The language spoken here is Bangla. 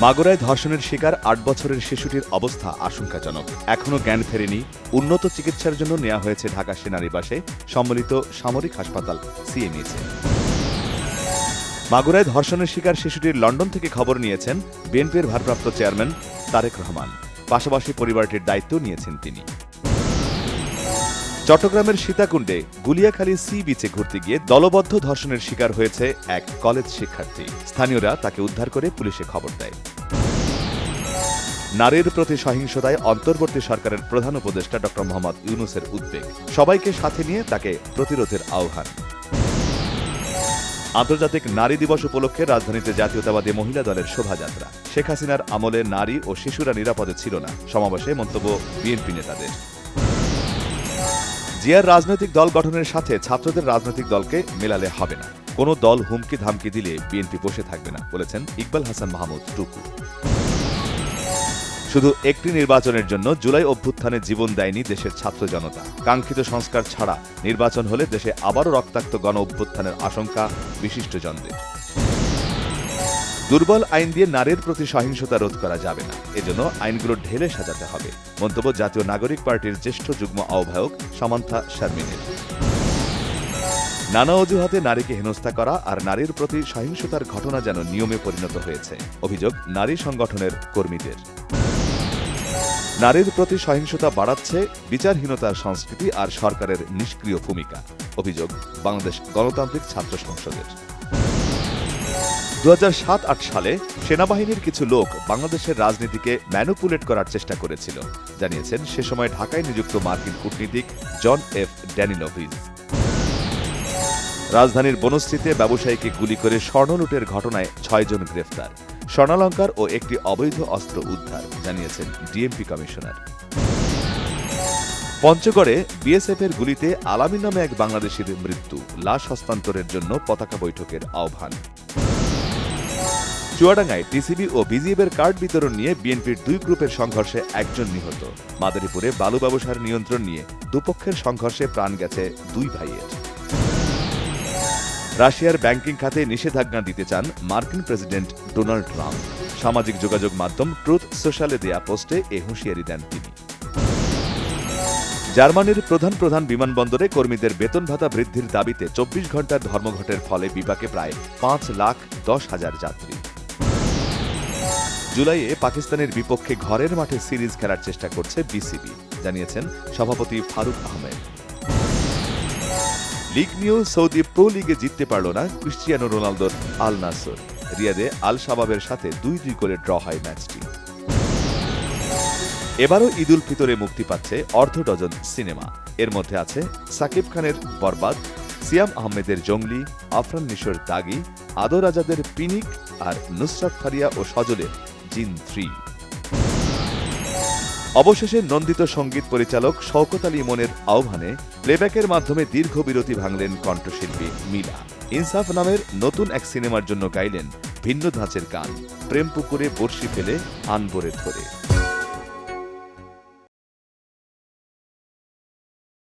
মাগুরায় ধর্ষণের শিকার ৮ বছরের শিশুটির অবস্থা আশঙ্কাজনক। এখনও জ্ঞান ফেরেনি। উন্নত চিকিৎসার জন্য নেওয়া হয়েছে ঢাকা সেনানিবাসে সম্মিলিত সামরিক হাসপাতাল সিএমএইচে। মাগুরায় ধর্ষণের শিকার শিশুটির লন্ডন থেকে খবর নিয়েছেন বিএনপির ভারপ্রাপ্ত চেয়ারম্যান তারেক রহমান। পাশাপাশি পরিবারটির দায়িত্ব নিয়েছেন তিনি। চট্টগ্রামের সীতাকুণ্ডে গুলিয়াখালী সি বিচে ঘুরতে গিয়ে দলবদ্ধ ধর্ষণের শিকার হয়েছে এক কলেজ শিক্ষার্থী। স্থানীয়রা তাকে উদ্ধার করে পুলিশে খবর দেয়। নারীর প্রতি সহিংসতায় অন্তর্বর্তী সরকারের প্রধান উপদেষ্টা ড. মোহাম্মদ ইউনূসের উদ্বেগ, সবাইকে সাথে নিয়ে তাকে প্রতিরোধের আহ্বান। আন্তর্জাতিক নারী দিবস উপলক্ষে রাজধানীতে জাতীয়তাবাদী মহিলা দলের শোভাযাত্রা। শেখ হাসিনার আমলে নারী ও শিশুরা নিরাপদে ছিল না, সমাবেশে মন্তব্য বিএনপি নেতাদের। জিয়ার রাজনৈতিক দল গঠনের সাথে ছাত্রদের রাজনৈতিক দলকে মেলালে হবে না। কোনো দল হুমকি ধামকি দিলে বিএনপি বসে থাকবে না, বলেছেন ইকবাল হাসান মাহমুদ টুকু। শুধু একটি নির্বাচনের জন্য জুলাই অভ্যুত্থানে জীবন দেয়নি দেশের ছাত্র জনতা। কাঙ্ক্ষিত সংস্কার ছাড়া নির্বাচন হলে দেশে আবারও রক্তাক্ত গণ অভ্যুত্থানের আশঙ্কা বিশিষ্টজনদের। দুর্বল আইন দিয়ে নারীর প্রতি সহিংসতা রোধ করা যাবে না, এজন্য আইনগুলো ঢেলে সাজাতে হবে, মন্তব্য জাতীয় নাগরিক পার্টির জ্যেষ্ঠ যুগ্ম আহ্বায়ক সামান্থা শারমিনের। নানা অজুহাতে নারীকে হেনস্থা করা আর নারীর প্রতি সহিংসতার ঘটনা যেন নিয়মে পরিণত হয়েছে, অভিযোগ নারী সংগঠনের কর্মীদের। নারীর প্রতি সহিংসতা বাড়াচ্ছে বিচারহীনতার সংস্কৃতি আর সরকারের নিষ্ক্রিয় ভূমিকা, অভিযোগ বাংলাদেশ গণতান্ত্রিক ছাত্র সংসদের। 2007-08 সালে সেনাবাহিনীর কিছু লোক বাংলাদেশের রাজনীতিকে ম্যানুপুলেট করার চেষ্টা করেছিল, জানিয়েছেন সে সময় ঢাকায় নিযুক্ত মার্কিন কূটনীতিক জন এফ ড্যানিলোভিজ। রাজধানীর বনশ্রীতে ব্যবসায়ীকে গুলি করে স্বর্ণলুটের ঘটনায় 6 জন গ্রেফতার। স্বর্ণালঙ্কার ও একটি অবৈধ অস্ত্র উদ্ধার, জানিয়েছেন ডিএমপি কমিশনার। পঞ্চগড়ে বিএসএফের গুলিতে আলামিন নামে এক বাংলাদেশির মৃত্যু, লাশ হস্তান্তরের জন্য পতাকা বৈঠকের আহ্বান। চুয়াডাঙ্গায় টিসিবি ও বিজিএফের কার্ড বিতরণ নিয়ে বিএনপির 2 গ্রুপের সংঘর্ষে 1 জন নিহত। মাদারীপুরে বালু ব্যবসার নিয়ন্ত্রণ নিয়ে দুপক্ষের সংঘর্ষে প্রাণ গেছে 2 ভাইয়ের। রাশিয়ার ব্যাংকিং খাতে নিষেধাজ্ঞা দিতে চান মার্কিন প্রেসিডেন্ট ডোনাল্ড ট্রাম্প। সামাজিক যোগাযোগ মাধ্যম ট্রুথ সোশ্যালে দেয়া পোস্টে এ হুঁশিয়ারি দেন তিনি। জার্মানির প্রধান বিমানবন্দরে কর্মীদের বেতন ভাতা বৃদ্ধির দাবিতে 24 ঘণ্টার ধর্মঘটের ফলে বিপাকে প্রায় 5,10,000 যাত্রী। জুলাইয়ে পাকিস্তানের বিপক্ষে ঘরের মাঠে সিরিজ খেলার চেষ্টা করছে বিসিবি, জানিয়েছেন সভাপতি ফারুক আহমেদ। লিগ নিয়েও সৌদি প্রো লিগে জিততে পারল না ক্রিস্টিয়ানো রোনালদোর আল নাসর। রিয়াদে আল শাবাবের সাথে 2-2 করে ড্র হয় ম্যাচটি। এবারও ঈদ উল ফিতরে মুক্তি পাচ্ছে অর্ধ ডজন সিনেমা। এর মধ্যে আছে সাকিব খানের বরবাদ, সিয়াম আহমেদের জঙ্গলি, আফরান নিশোর দাগি, আদর আজাদের পিনিক আর নুসরাত ফারিয়া ও সজলের জিন 3। অবশেষে নন্দিত সঙ্গীত পরিচালক শওকত আলী ইমনের আহ্বানে প্লেব্যাকের মাধ্যমে দীর্ঘ বিরতি ভাঙলেন কণ্ঠশিল্পী মিলা। ইনসাফ নামের নতুন এক সিনেমার জন্য গাইলেন ভিন্ন ধাঁচের গান, প্রেম পুকুরে বর্ষি ফেলে আনবরে ধরে।